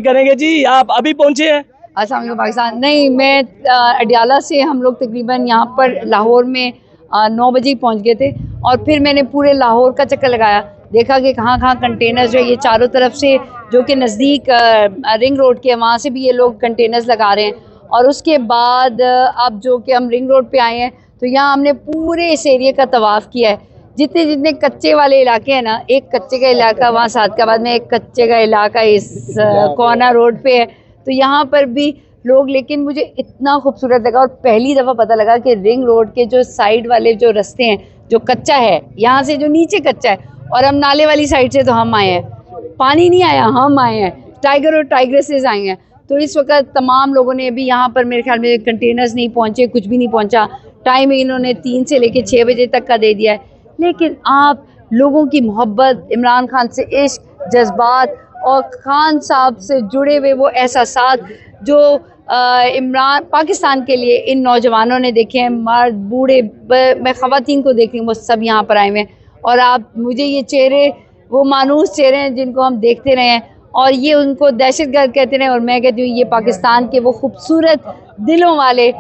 करेंगे जी। आप अभी पहुंचे हैं अस्सलाम वालेकुम पाकिस्तान। नहीं, मैं अडियाला से हम लोग तकरीबन यहाँ पर लाहौर में 9 बजे ही पहुँच गए थे और फिर मैंने पूरे लाहौर का चक्कर लगाया, देखा कि कहाँ कहाँ कंटेनर्स जो ये चारों तरफ से जो कि नज़दीक रिंग रोड के वहाँ से भी ये लोग कंटेनर्स लगा रहे हैं। और उसके बाद अब जो कि हम रिंग रोड पे आए हैं तो यहाँ हमने पूरे इस एरिया का तवाफ़ किया है। जितने जितने कच्चे वाले इलाके हैं ना, एक कच्चे का इलाका वहाँ सादकाबाद में, एक कच्चे का इलाका इस कोना रोड पे है, तो यहाँ पर भी लोग, लेकिन मुझे इतना खूबसूरत लगा और पहली दफ़ा पता लगा कि रिंग रोड के जो साइड वाले जो रास्ते हैं जो कच्चा है, यहाँ से जो नीचे कच्चा है और हम नाले वाली साइड से तो हम आए हैं, पानी नहीं आया, हम आए हैं, टाइगर और टाइग्रेसेस आए हैं। तो इस वक्त तमाम लोगों ने अभी यहाँ पर मेरे ख्याल में कंटेनर्स नहीं पहुँचे, कुछ भी नहीं पहुँचा। टाइम इन्होंने 3 से लेकर 6 बजे तक का दे दिया है, लेकिन आप लोगों की मोहब्बत, इमरान खान से इश्क, जज्बात और खान साहब से जुड़े हुए वो एहसासात जो इमरान पाकिस्तान के लिए इन नौजवानों ने देखे हैं, मर्द बूढ़े, मैं ख़वातीन को देख रही हूँ, वो सब यहाँ पर आए हुए हैं। और आप मुझे ये चेहरे, वो मानूस चेहरे हैं जिनको हम देखते रहे हैं और ये उनको दहशतगर्द कहते रहे, और मैं कहती हूँ ये पाकिस्तान के वो खूबसूरत दिलों वाले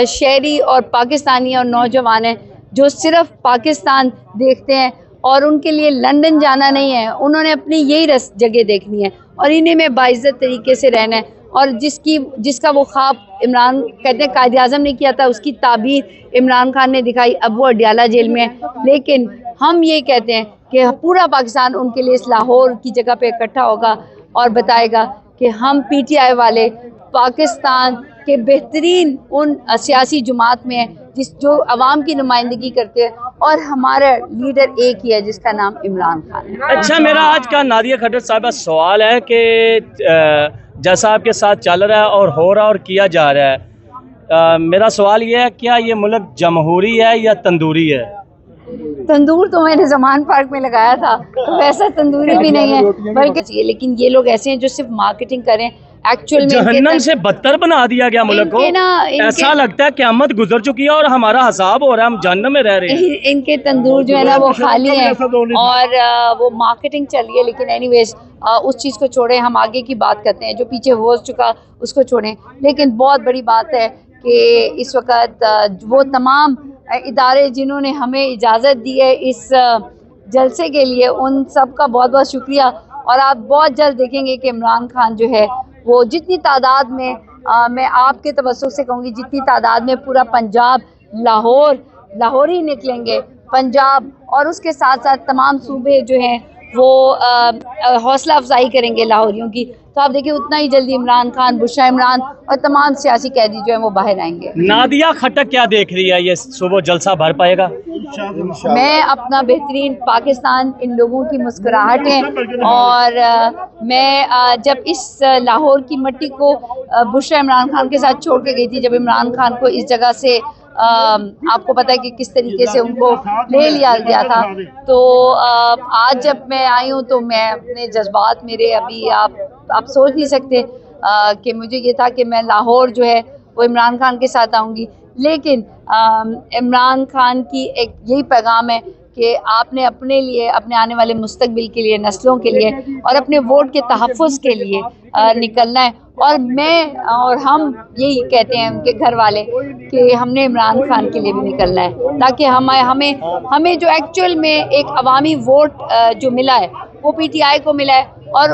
शहरी और पाकिस्तानी और नौजवान हैं जो सिर्फ़ पाकिस्तान देखते हैं और उनके लिए लंदन जाना नहीं है, उन्होंने अपनी यही जगह देखनी है और इन्हें में बाइज़्ज़त तरीके से रहना है। और जिसका वो ख्वाब इमरान कहते हैं कायद आज़म ने किया था, उसकी ताबीर इमरान खान ने दिखाई, अब वो अडियाला जेल में है। लेकिन हम ये कहते हैं कि पूरा पाकिस्तान उनके लिए इस लाहौर की जगह पे इकट्ठा होगा और बताएगा कि हम PTI वाले पाकिस्तान के बेहतरीन उन सियासी जमात में हैं जो अवाम की नुमाइंदगी करते हैं और हमारा लीडर एक ही है जिसका नाम इमरान खान है। अच्छा, मेरा आज का नादिया खट्टर साहब सवाल है कि जैसा आपके साथ चल रहा है और हो रहा और किया जा रहा है, मेरा सवाल ये है, क्या ये मुल्क जमहूरी है या तंदूरी है? तंदूर तो मैंने ज़मान पार्क में लगाया था, तो वैसा तंदूरी भी नहीं है, बल्कि लेकिन ये लोग ऐसे हैं जो सिर्फ मार्केटिंग करें। एक्चुअल में जहन्नम से बदतर बना दिया गया मुल्क को। ऐसा लगता है क़यामत गुजर चुकी है और हमारा हिसाब हो रहा है, हम जहन्नम में रह रहे हैं। इनके तंदूर जो है ना वो खाली है और वो मार्केटिंग चल रही है। लेकिन एनीवेज उस चीज़ को छोड़ें, हम आगे की बात करते हैं, जो पीछे हो चुका उसको छोड़ें। लेकिन बहुत बड़ी बात है कि इस वक्त वो तमाम इदारे जिन्होंने हमें इजाज़त दी है इस जलसे के लिए, उन सब का बहुत बहुत शुक्रिया। और आप बहुत जल्द देखेंगे कि इमरान खान जो है वो जितनी तादाद में मैं आपके तवज्जो से कहूँगी, जितनी तादाद में पूरा पंजाब, लाहौर ही निकलेंगे, पंजाब और उसके साथ साथ तमाम सूबे जो हैं वो हौसला अफजाई करेंगे लाहौरियों की। तो आप देखिए उतना ही जल्दी इमरान खान, बुशरा इमरान और तमाम सियासी कैदी जो हैं वो बाहर आएंगे। नादिया खट्टर क्या देख रही है, ये सुबह जलसा भर पाएगा? मैं अपना बेहतरीन पाकिस्तान, इन लोगों की मुस्कुराहटें और मैं जब इस लाहौर की मिट्टी को बुशरा इमरान खान के साथ छोड़ के गई थी, जब इमरान खान को इस जगह से आपको पता है कि किस तरीके से उनको ले लिया गया था, तो आज जब मैं आई हूँ तो मैं अपने जज्बात मेरे अभी आप सोच नहीं सकते कि मुझे ये था कि मैं लाहौर जो है वो इमरान खान के साथ आऊँगी। लेकिन इमरान खान की एक यही पैगाम है कि आपने अपने लिए, अपने आने वाले मुस्तकबिल के लिए, नस्लों के लिए और अपने वोट के तहफ़्फ़ुज़ के लिए निकलना है। और मैं और हम यही कहते हैं उनके घर वाले कि हमने इमरान खान के लिए भी निकलना है, ताकि हमें जो एक्चुअल में एक अवामी वोट जो मिला है वो PTI को मिला है और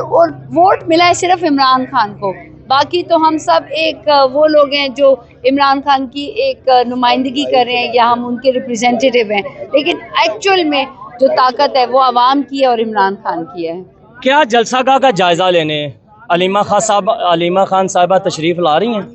वोट मिला है सिर्फ इमरान खान को। बाकी तो हम सब एक वो लोग हैं जो इमरान खान की एक नुमाइंदगी कर रहे हैं या हम उनके रिप्रेजेंटेटिव हैं, लेकिन एक्चुअल में जो ताकत है वो आवाम की है और इमरान खान की है। क्या जलसागाह का जायज़ा लेने अलीमा खान साहिबा तशरीफ़ ला रही हैं?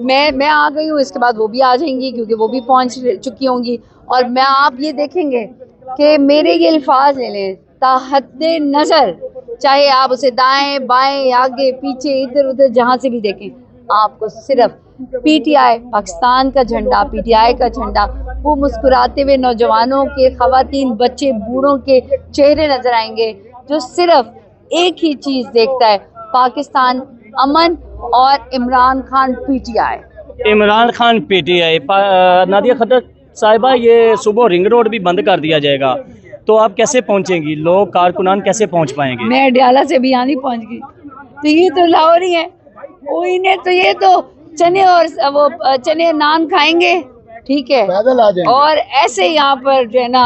मैं आ गई हूँ, इसके बाद वो भी आ जाएंगी क्योंकि वो भी पहुँच चुकी होंगी। और मैं आप ये देखेंगे कि मेरे ये अल्फाज ले लें, ताहद्दे नज़र, चाहे आप उसे दाएं बाएं आगे पीछे इधर उधर जहाँ से भी देखें, आपको सिर्फ PTI, पाकिस्तान का झंडा, PTI का झंडा, वो मुस्कुराते हुए नौजवानों के, ख़वातीन, बच्चे, बूढ़ों के चेहरे नज़र आएंगे जो सिर्फ एक ही चीज़ देखता है, पाकिस्तान, अमन और इमरान खान PTI। इमरान खान PTI। नादिया खट्टर साहिबा, ये सुबह रिंग रोड भी बंद कर दिया जाएगा, तो आप कैसे पहुंचेंगी? लोग कारकुनान कैसे पहुंच पाएंगे? मैं अडियाला से भी यहाँ नहीं पहुँच गई। तो ये तो लाहौरी है, कोई ने तो ये तो चने और वो चने नान खाएंगे, ठीक है, पैदल आ जाएंगे और ऐसे यहाँ पर जो है ना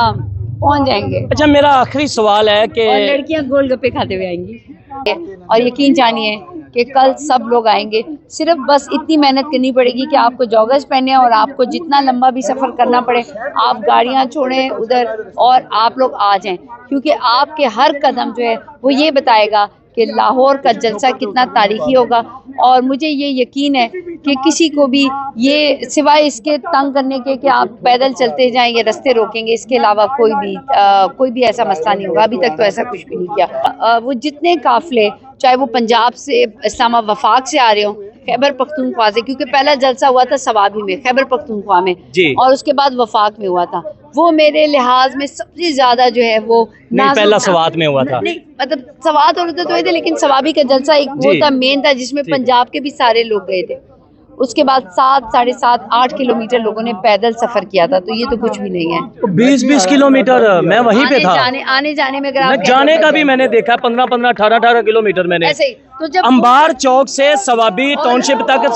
पहुंच जाएंगे। अच्छा, मेरा आखिरी सवाल है कि और लड़कियां गोलगप्पे खाते हुए आएंगी। और यकीन जानिए कि कल सब लोग आएंगे, सिर्फ बस इतनी मेहनत करनी पड़ेगी कि आपको जॉगर्स पहने और आपको जितना लंबा भी सफ़र करना पड़े आप गाड़ियां छोड़ें उधर और आप लोग आ जाएं, क्योंकि आपके हर कदम जो है वो ये बताएगा कि लाहौर का जलसा कितना तारीखी होगा। और मुझे ये यकीन है कि किसी को भी ये सिवाय इसके तंग करने के कि आप पैदल चलते जाएं या रास्ते रोकेंगे, इसके अलावा कोई भी ऐसा मसला नहीं होगा। अभी तक तो ऐसा कुछ भी नहीं किया। वो जितने काफिले चाहे वो पंजाब से, इस्लामा वफाक से आ रहे हों, खैबर पख्तूनख्वा से, क्योंकि पहला जलसा हुआ था सवाबी में, खैबर पख्तूनख्वा में, और उसके बाद वफाक में हुआ था। वो मेरे लिहाज में सबसे ज्यादा जो है वो पहला सवात में हुआ था। नहीं, मतलब सवात होते तो थे, लेकिन सवाबी का जलसा एक वो था, मेन था, जिसमें पंजाब के भी सारे लोग गए थे। उसके बाद 7, 7.5, 8 किलोमीटर लोगों ने पैदल सफर किया था, तो ये तो कुछ भी नहीं है। 20 किलोमीटर मैं वहीं पे था। आने जाने में अगर जाने का भी मैंने देखा 15, 18 किलोमीटर मैंने। ऐसे ही तो जब अंबार चौक से सवाबी टाउनशिप तक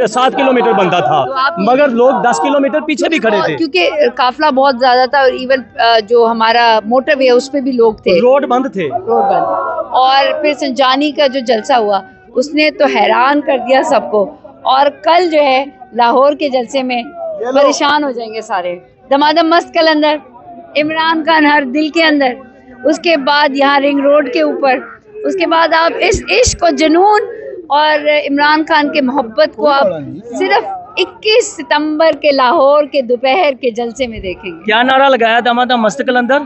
7 किलोमीटर बनता था, मगर लोग 10 किलोमीटर पीछे भी खड़े थे, क्योंकि काफिला बहुत ज्यादा था। और इवन जो हमारा मोटरवे है उस पे भी लोग थे, रोड बंद थे, रोड बंद। और फिर संजानी का जो जलसा हुआ उसने तो हैरान कर दिया सबको। और कल जो है लाहौर के जलसे में परेशान हो जाएंगे सारे। दमादम मस्त कलंदर, इमरान खान हर दिल के अंदर, उसके बाद यहाँ रिंग रोड के ऊपर, उसके बाद आप इस इश्क और जुनून और इमरान खान के मोहब्बत को आप सिर्फ 21 सितंबर के लाहौर के दोपहर के जलसे में देखेंगे। क्या नारा लगाया दमादम मस्त कलंदर?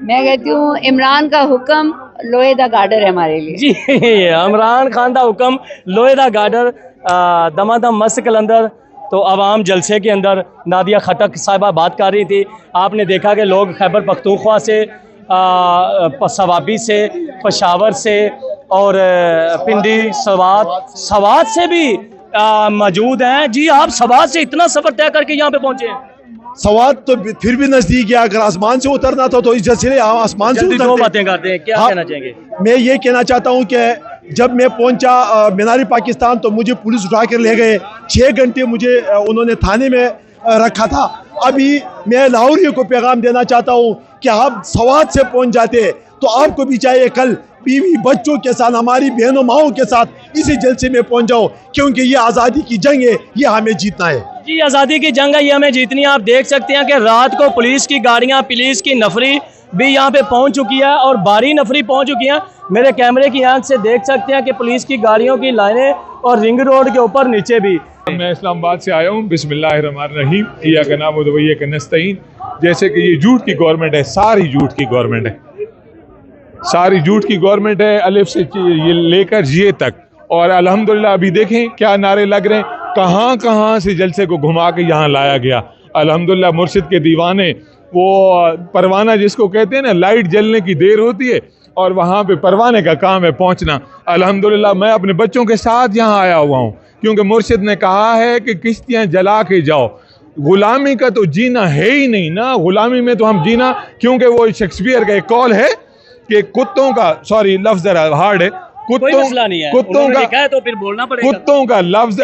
मैं कहती हूँ इमरान का हुक्म लोहे दा गार्डर है हमारे लिए। जी, इमरान खान का हुक्म लोहे दा गार्डर, दमादम मस्त कलंदर। तो अवाम जलसे के अंदर नादिया खटक साहिबा बात कर रही थी। आपने देखा कि लोग खैबर पख्तूनख्वा से, सवाबी से, पेशावर से और पिंडी सवात से भी मौजूद हैं। जी, आप सवात से इतना सफ़र तय करके यहाँ पे पहुँचे हैं? सवात तो फिर भी नजदीक है, अगर आसमान से उतरना था तो इस जलसे आसमान से उतरते। दो बातें करते हैं, क्या कहना चाहेंगे? मैं ये कहना चाहता हूँ कि जब मैं पहुंचा मीनार पाकिस्तान तो मुझे पुलिस उठा कर ले गए। 6 घंटे मुझे उन्होंने थाने में रखा था। अभी मैं लाहौरियों को पैगाम देना चाहता हूँ कि आप सवात से पहुंच जाते तो आपको भी चाहिए कल बीवी बच्चों के साथ, हमारी बहनों माओं के साथ इसी जलसे में पहुंच जाओ, क्योंकि ये आज़ादी की जंग है, ये हमें जीतना है। जी, आज़ादी की जंग है, ये हमें जीतनी है। आप देख सकते हैं कि रात को पुलिस की गाड़ियां, पुलिस की नफरी भी यहाँ पे पहुँच चुकी है और भारी नफरी पहुँच चुकी है। मेरे कैमरे की आंख से देख सकते हैं कि पुलिस की गाड़ियों की लाइनें और रिंग रोड के ऊपर नीचे भी। मैं इस्लामाबाद से आया हूँ। बिस्मिल्लाहिर्रहमानिर्रहीम, इय्याका नअबुदु व इय्याका नस्तईन। जैसे कि ये झूठ की गवर्नमेंट है, सारी झूठ की गवर्नमेंट है, सारी झूठ की गवर्नमेंट है, अलिफ से ये लेकर ये तक। और अल्हम्दुलिल्लाह अभी देखें क्या नारे लग रहे हैं, कहाँ कहाँ से जलसे को घुमा के यहाँ लाया गया। अल्हम्दुलिल्लाह मुर्शिद के दीवाने, वो परवाना जिसको कहते हैं ना, लाइट जलने की देर होती है और वहाँ पे परवाने का काम है पहुँचना। अल्हम्दुलिल्लाह मैं अपने बच्चों के साथ यहाँ आया हुआ हूँ, क्योंकि मुर्शिद ने कहा है कि किश्तियाँ जला के जाओ। गुलामी का तो जीना है ही नहीं ना, गुलामी में तो हम जीना, क्योंकि वो शेक्सपियर का एक कॉल है कि कुत्तों का, सॉरी लफ्ज़ ज़रा हार्ड है, कुत्तों का तो फिर बोलना पड़ेगा। कुत्तों का लफ्ज़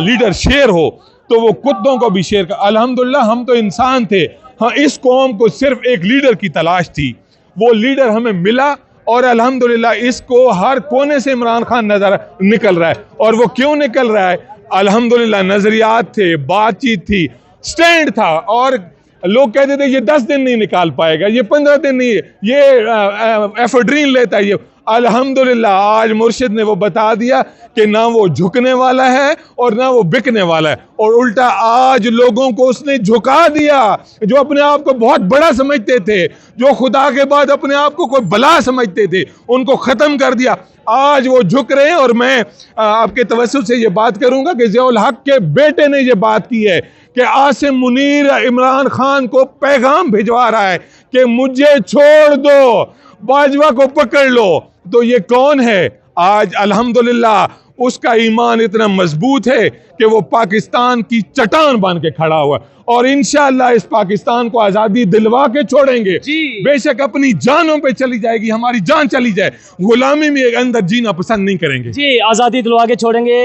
लीडर शेर हो तो वो कुत्तों को भी शेर का। अल्हम्दुलिल्लाह हम तो इंसान थे। हाँ, इस कौम को सिर्फ एक लीडर की तलाश थी, वो लीडर हमें मिला और अल्हम्दुलिल्लाह इसको हर कोने से इमरान खान नजर निकल रहा है। और वो क्यों निकल रहा है? अल्हम्दुलिल्लाह नजरियात थे, बातचीत थी, स्टैंड था। और लोग कहते थे ये 10 दिन नहीं निकाल पाएगा, ये 15 दिन नहीं, ये एफेड्रीन लेता है ये। अल्हम्दुलिल्लाह आज मुर्शिद ने वो बता दिया कि ना वो झुकने वाला है और ना वो बिकने वाला है, और उल्टा आज लोगों को उसने झुका दिया। जो अपने आप को बहुत बड़ा समझते थे, जो खुदा के बाद अपने आप को कोई बला समझते थे, उनको ख़त्म कर दिया। आज वो झुक रहे हैं। और मैं आपके तवज्जुह से ये बात करूंगा कि ज़ियाउल हक के बेटे ने ये बात की है कि आसिम मुनीर इमरान खान को पैगाम भिजवा रहा है कि मुझे छोड़ दो, बाजवा को पकड़ लो। तो ये कौन है? आज अल्हम्दुलिल्लाह उसका ईमान इतना मजबूत है कि वो पाकिस्तान की चट्टान बन के खड़ा हुआ है। और इंशाअल्लाह इस पाकिस्तान को आज़ादी दिलवा के छोड़ेंगे। बेशक अपनी जानों पे चली जाएगी, हमारी जान चली जाए, गुलामी में अंदर जीना पसंद नहीं करेंगे। जी, आज़ादी दिलवा के छोड़ेंगे।